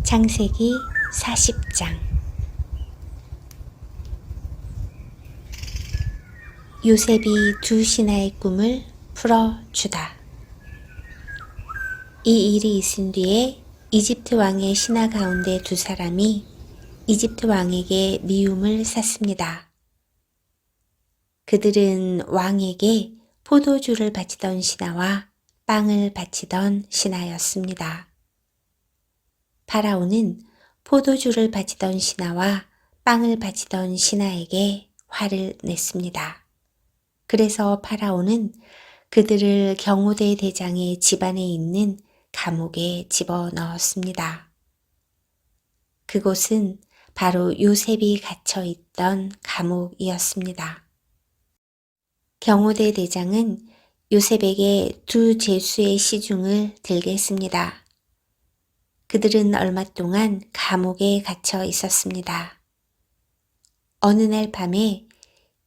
창세기 40장. 요셉이 두 신하의 꿈을 풀어주다. 이 일이 있은 뒤에 이집트 왕의 신하 가운데 두 사람이 이집트 왕에게 미움을 샀습니다. 그들은 왕에게 포도주를 바치던 신하와 빵을 바치던 신하였습니다. 파라오는 포도주를 바치던 신하와 빵을 바치던 신하에게 화를 냈습니다. 그래서 파라오는 그들을 경호대 대장의 집안에 있는 감옥에 집어넣었습니다. 그곳은 바로 요셉이 갇혀 있던 감옥이었습니다. 경호대 대장은 요셉에게 두 제수의 시중을 들게 했습니다. 그들은 얼마 동안 감옥에 갇혀 있었습니다. 어느 날 밤에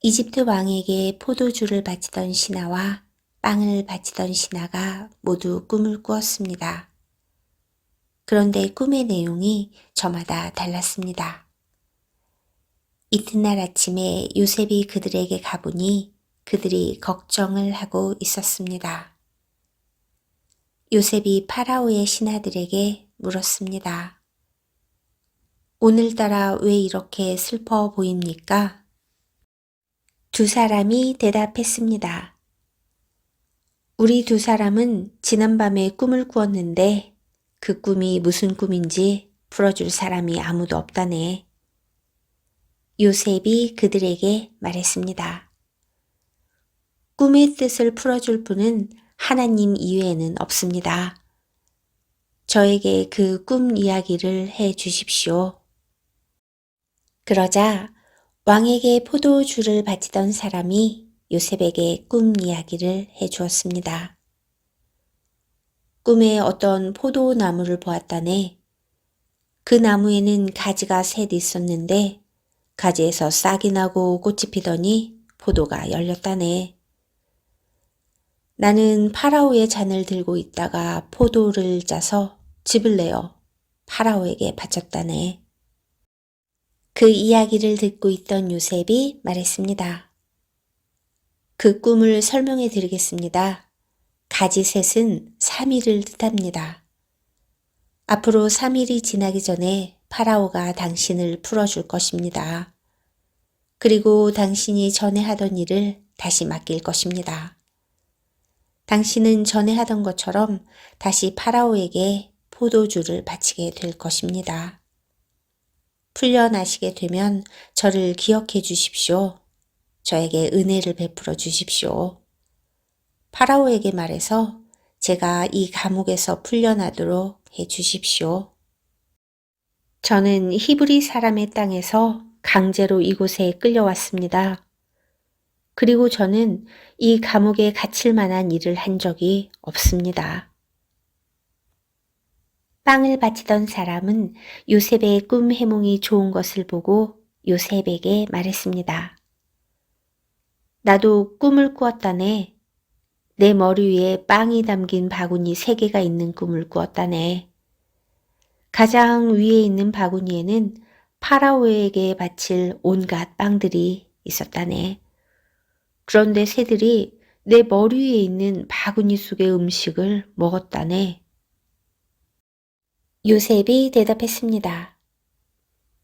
이집트 왕에게 포도주를 바치던 신하와 빵을 바치던 신하가 모두 꿈을 꾸었습니다. 그런데 꿈의 내용이 저마다 달랐습니다. 이튿날 아침에 요셉이 그들에게 가보니 그들이 걱정을 하고 있었습니다. 요셉이 파라오의 신하들에게 물었습니다. 오늘따라 왜 이렇게 슬퍼 보입니까? 두 사람이 대답했습니다. 우리 두 사람은 지난밤에 꿈을 꾸었는데 그 꿈이 무슨 꿈인지 풀어줄 사람이 아무도 없다네. 요셉이 그들에게 말했습니다. 꿈의 뜻을 풀어줄 분은 하나님 이외에는 없습니다. 저에게 그 꿈 이야기를 해 주십시오. 그러자 왕에게 포도주를 바치던 사람이 요셉에게 꿈 이야기를 해 주었습니다. 꿈에 어떤 포도나무를 보았다네. 그 나무에는 가지가 셋 있었는데 가지에서 싹이 나고 꽃이 피더니 포도가 열렸다네. 나는 파라오의 잔을 들고 있다가 포도를 짜서 집을 내어 파라오에게 바쳤다네. 그 이야기를 듣고 있던 요셉이 말했습니다. 그 꿈을 설명해 드리겠습니다. 가지 셋은 3일을 뜻합니다. 앞으로 3일이 지나기 전에 파라오가 당신을 풀어줄 것입니다. 그리고 당신이 전에 하던 일을 다시 맡길 것입니다. 당신은 전에 하던 것처럼 다시 파라오에게 포도주를 바치게 될 것입니다. 풀려나시게 되면 저를 기억해 주십시오. 저에게 은혜를 베풀어 주십시오. 파라오에게 말해서 제가 이 감옥에서 풀려나도록 해 주십시오. 저는 히브리 사람의 땅에서 강제로 이곳에 끌려왔습니다. 그리고 저는 이 감옥에 갇힐 만한 일을 한 적이 없습니다. 빵을 바치던 사람은 요셉의 꿈 해몽이 좋은 것을 보고 요셉에게 말했습니다. 나도 꿈을 꾸었다네. 내 머리 위에 빵이 담긴 바구니 3개가 있는 꿈을 꾸었다네. 가장 위에 있는 바구니에는 파라오에게 바칠 온갖 빵들이 있었다네. 그런데 새들이 내 머리 위에 있는 바구니 속의 음식을 먹었다네. 요셉이 대답했습니다.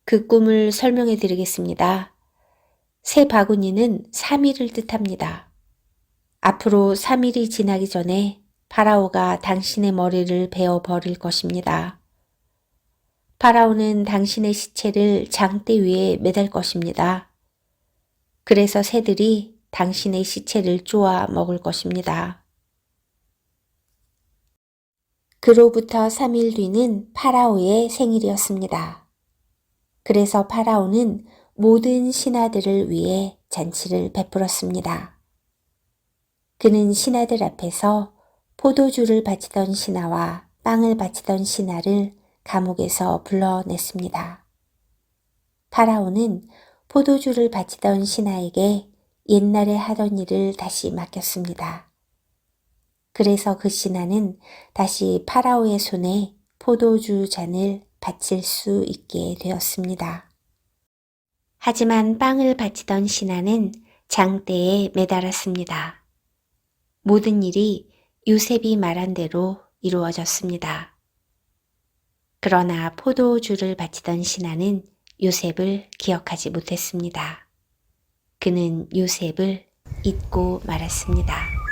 그 꿈을 설명해 드리겠습니다. 새 바구니는 3일을 뜻합니다. 앞으로 3일이 지나기 전에 파라오가 당신의 머리를 베어 버릴 것입니다. 파라오는 당신의 시체를 장대 위에 매달 것입니다. 그래서 새들이 당신의 시체를 쪼아 먹을 것입니다. 그로부터 3일 뒤는 파라오의 생일이었습니다. 그래서 파라오는 모든 신하들을 위해 잔치를 베풀었습니다. 그는 신하들 앞에서 포도주를 바치던 신하와 빵을 바치던 신하를 감옥에서 불러냈습니다. 파라오는 포도주를 바치던 신하에게 옛날에 하던 일을 다시 맡겼습니다. 그래서 그 신하는 다시 파라오의 손에 포도주 잔을 바칠 수 있게 되었습니다. 하지만 빵을 바치던 신하는 장대에 매달았습니다. 모든 일이 요셉이 말한 대로 이루어졌습니다. 그러나 포도주를 바치던 신하는 요셉을 기억하지 못했습니다. 그는 요셉을 잊고 말았습니다.